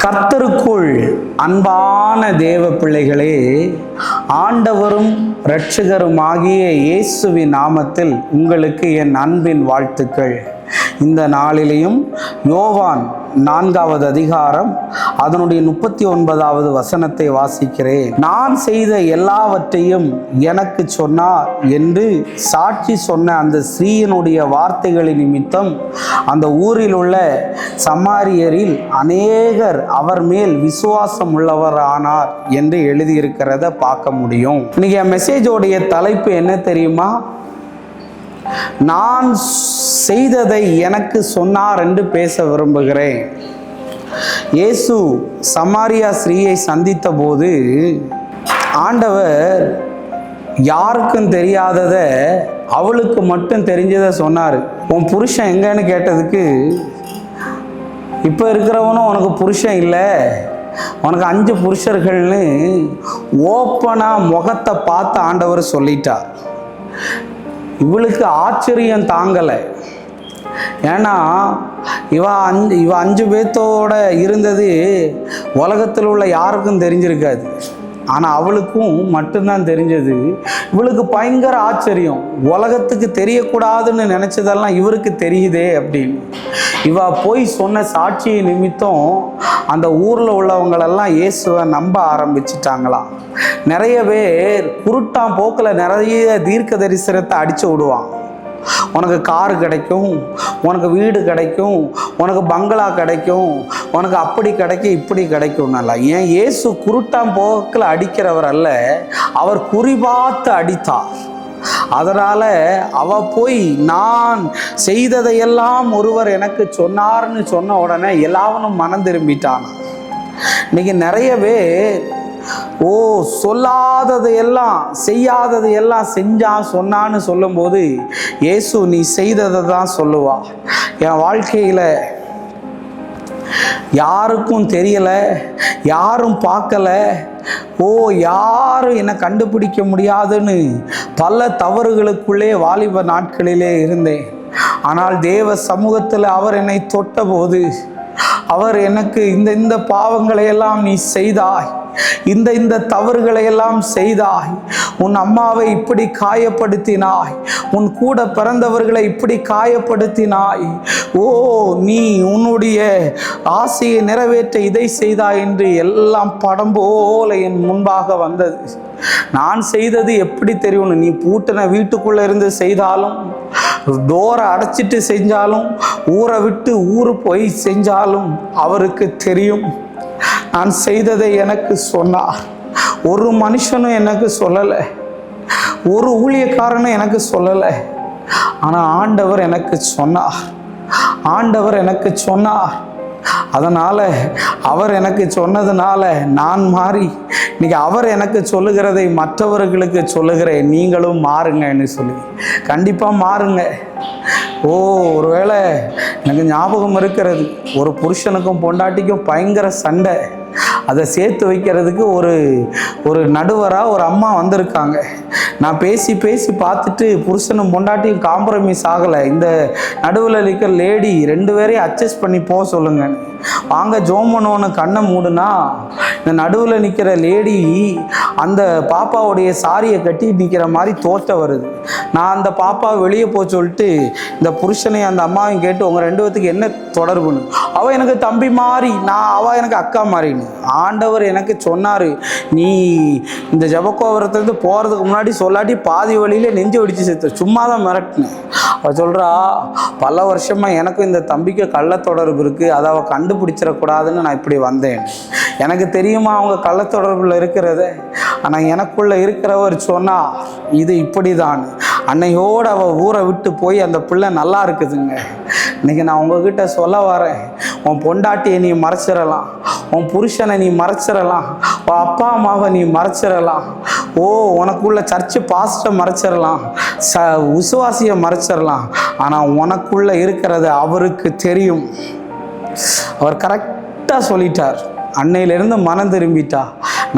கர்த்தருக்குள் அன்பான தேவ பிள்ளைகளே, ஆண்டவரும் இரட்சகருமாகிய இயேசுவின் நாமத்தில் உங்களுக்கு என் அன்பின் வாழ்த்துக்கள். இந்த நாளிலேயும் யோவான் 4வது அதிகாரம் அதனுடைய 39வது வசனத்தை வாசிக்கிறேன். நான் செய்த எல்லாவற்றையும் எனக்கு சொன்னார் என்று சாட்சி சொன்ன அந்த ஸ்திரீயினுடைய வார்த்தைகளின் நிமித்தம் அந்த ஊரில் உள்ள சமாரியரில் அநேகர் அவர் மேல் விசுவாசம் உள்ளவரானார் என்று எழுதியிருக்கிறத பார்க்க முடியும். இன்னைக்கு என் மெசேஜோடைய தலைப்பு என்ன தெரியுமா? நான் செய்ததை எனக்கு சொன்னார் என்று பேச விரும்புகிறேன். இயேசு சமாரியா ஸ்திரீயை சந்தித்த போது ஆண்டவர் யாருக்கும் தெரியாதத அவளுக்கு மட்டும் தெரிஞ்சதை சொன்னார். உன் புருஷன் எங்கன்னு கேட்டதுக்கு, இப்போ இருக்கிறவனும் உனக்கு புருஷன் இல்லை, உனக்கு 5 புருஷர்கள்னு ஓப்பனாக முகத்தை பார்த்து ஆண்டவர் சொல்லிட்டார். இவளுக்கு ஆச்சரியம் தாங்கலை. ஏன்னா இவ 5 பேர்த்தோட இருந்தது உலகத்தில் உள்ள யாருக்கும் தெரிஞ்சிருக்காது. ஆனால் அவளுக்கும் மட்டும்தான் தெரிஞ்சது. இவளுக்கு பயங்கர ஆச்சரியம். உலகத்துக்கு தெரியக்கூடாதுன்னு நினச்சதெல்லாம் இவருக்கு தெரியுதே அப்படின்னு. இவ போய் சொன்ன சாட்சியை நிமித்தம் அந்த ஊரில் உள்ளவங்களெல்லாம் இயேசுவை நம்ப ஆரம்பிச்சிட்டாங்களாம். நிறைய பேர் குருட்டான் போக்கில் நிறைய தீர்க்க தரிசனத்தை அடித்து விடுவான். உனக்கு காரு கிடைக்கும், உனக்கு வீடு கிடைக்கும், உனக்கு பங்களா கிடைக்கும், உனக்கு அப்படி கிடைக்கும் இப்படி கிடைக்கும். நல்லா ஏன் இயேசு குருட்டான் போக்கில் அடிக்கிறவர் அல்ல, அவர் குறிபார்த்து அடித்தார். அதனால் அவ போய் நான் செய்ததையெல்லாம் ஒருவர் எனக்கு சொன்னார்னு சொன்ன உடனே எல்லாவனும் மனம் திரும்பிட்டான். இன்னைக்கு நிறைய பேர் சொல்லாததையெல்லாம் செய்யாததையெல்லாம் சொன்னான்னு சொல்லும்போது இயேசு நீ செய்ததை தான் சொல்லுவா. என் வாழ்க்கையில் யாருக்கும் தெரியலை, யாரும் பார்க்கலை, யாரும் என்னை கண்டுபிடிக்க முடியாதுன்னு பல தவறுகளுக்குள்ளே வாலிப நாட்களிலே இருந்தேன். ஆனால் தேவ சமூகத்தில் அவர் என்னை தொட்ட போது அவர் எனக்கு இந்த பாவங்களை எல்லாம் நீ செய்தாய், இந்த தவறுகளை எல்லாம் செய்தாய், உன் அம்மாவை இப்படி காயப்படுத்தினாய், உன் கூட பிறந்தவர்களை இப்படி காயப்படுத்தினாய், நீ உன்னுடைய ஆசையை நிறைவேற்ற இதை செய்தாய் என்று எல்லாம் படம் போல என் முன்பாக வந்தது. நான் செய்தது எப்படி தெரியும்? நீ பூட்டின வீட்டுக்குள்ளே இருந்து செய்தாலும், டோரை அடைச்சிட்டு செஞ்சாலும், ஊரை விட்டு ஊரு போய் செஞ்சாலும் அவருக்கு தெரியும். நான் செய்ததை எனக்கு சொன்னார். ஒரு மனுஷனும் எனக்கு சொல்லலை, ஒரு ஊழியக்காரனும் எனக்கு சொல்லலை. ஆனால் ஆண்டவர் எனக்கு சொன்னார். ஆண்டவர் எனக்கு சொன்னார். அதனால் அவர் எனக்கு சொன்னதுனால நான் மாறி இன்னைக்கு அவர் எனக்கு சொல்லுகிறதை மற்றவர்களுக்கு சொல்லுகிறேன். நீங்களும் மாறுங்கன்னு சொல்லி கண்டிப்பாக மாறுங்க. ஒருவேளை எனக்கு ஞாபகம் இருக்கிறது, ஒரு புருஷனுக்கும் பொண்டாட்டிக்கும் பயங்கர சண்டை. அதை சேர்த்து வைக்கிறதுக்கு ஒரு நடுவராக ஒரு அம்மா வந்திருக்காங்க. நான் பேசி பார்த்துட்டு புருஷனும் பொண்டாட்டியும் காம்ப்ரமைஸ் ஆகலை. இந்த நடுவில் இருக்கிற லேடி 2 பேரையும் அட்ஜஸ்ட் பண்ணி போக சொல்லுங்க, வாங்க ஜோமனோன்னு கண்ணை மூடுனா இந்த நடுவில் நிற்கிற லேடி அந்த பாப்பாவுடைய சாரியை கட்டி நிற்கிற மாதிரி தோற்றம் வருது. நான் அந்த பாப்பாவை வெளியே போக சொல்லிட்டு இந்த புருஷனை அந்த அம்மாவையும் கேட்டு உங்கள் 2 பேத்துக்கு என்ன தொடர்புன்னு, அவள் எனக்கு தம்பி மாதிரி, அவள் எனக்கு அக்கா மாதிரின்னு ஆண்டவர் எனக்கு சொன்னார். நீ இந்த ஜபக்கோபுரத்துலேருந்து போகிறதுக்கு முன்னாடி சொல்லாட்டி பாதி வழியில் நெஞ்சு வெடிச்சு செத்து சும்மா தான் மிரட்டினேன். அவள் சொல்கிறா, பல வருஷமாக எனக்கும் இந்த தம்பிக்கு கள்ள தொடர்பு இருக்குது, அதை அவள் கண்டுபிடிச்சிடக்கூடாதுன்னு நான் இப்படி வந்தேன். எனக்கு தெரியுமா அவங்க கள்ள தொடர்பில் இருக்கிறத? ஆனால் எனக்குள்ளே இருக்கிறவர் சொன்னால் இது இப்படி தான். அன்னையோடு அவள் ஊரை விட்டு போய் அந்த பிள்ளை நல்லா இருக்குதுங்க. இன்றைக்கி நான் உங்ககிட்ட சொல்ல வரேன், உன் பொண்டாட்டியை நீ மறைச்சிடலாம், உன் புருஷனை நீ மறைச்சிடலாம், உன் அப்பா அம்மாவை நீ மறைச்சிடலாம், உனக்குள்ள சர்ச்சு பாஸ்டரை மறைச்சிடலாம், விசுவாசியை மறைச்சிடலாம். ஆனால் உனக்குள்ளே இருக்கிறது அவருக்கு தெரியும். அவர் கரெக்டாக சொல்லிட்டார். அன்னையிலிருந்து மனம் திரும்பிட்டா.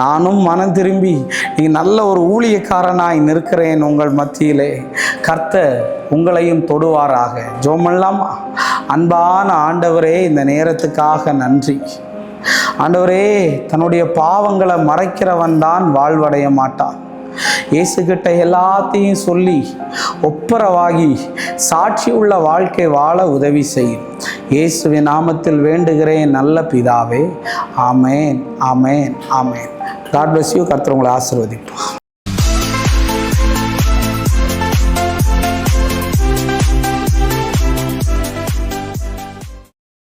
நானும் மனம் திரும்பி நீ நல்ல ஒரு ஊழியக்காரனாய் நிற்கிறேன் உங்கள் மத்தியிலே. கர்த்தர் உங்களையும் தொடுவாராக. ஜெபம் பண்ணலாமா? அன்பான ஆண்டவரே, இந்த நேரத்துக்காக நன்றி. ஆண்டவரே, தன்னுடைய பாவங்களை மறைக்கிறவன் தான் வாழ்வடைய மாட்டான். இயேசுகிட்ட எல்லாத்தையும் சொல்லி ஒப்புரவாகி சாட்சி உள்ள வாழ்க்கை வாழ உதவி செய்யும். இயேசுவின் நாமத்தில் வேண்டுகிறேன் நல்ல பிதாவே. ஆமேன், ஆமேன், ஆமேன். God bless you. கர்த்தர் உங்களை ஆசீர்வதிப்பார்.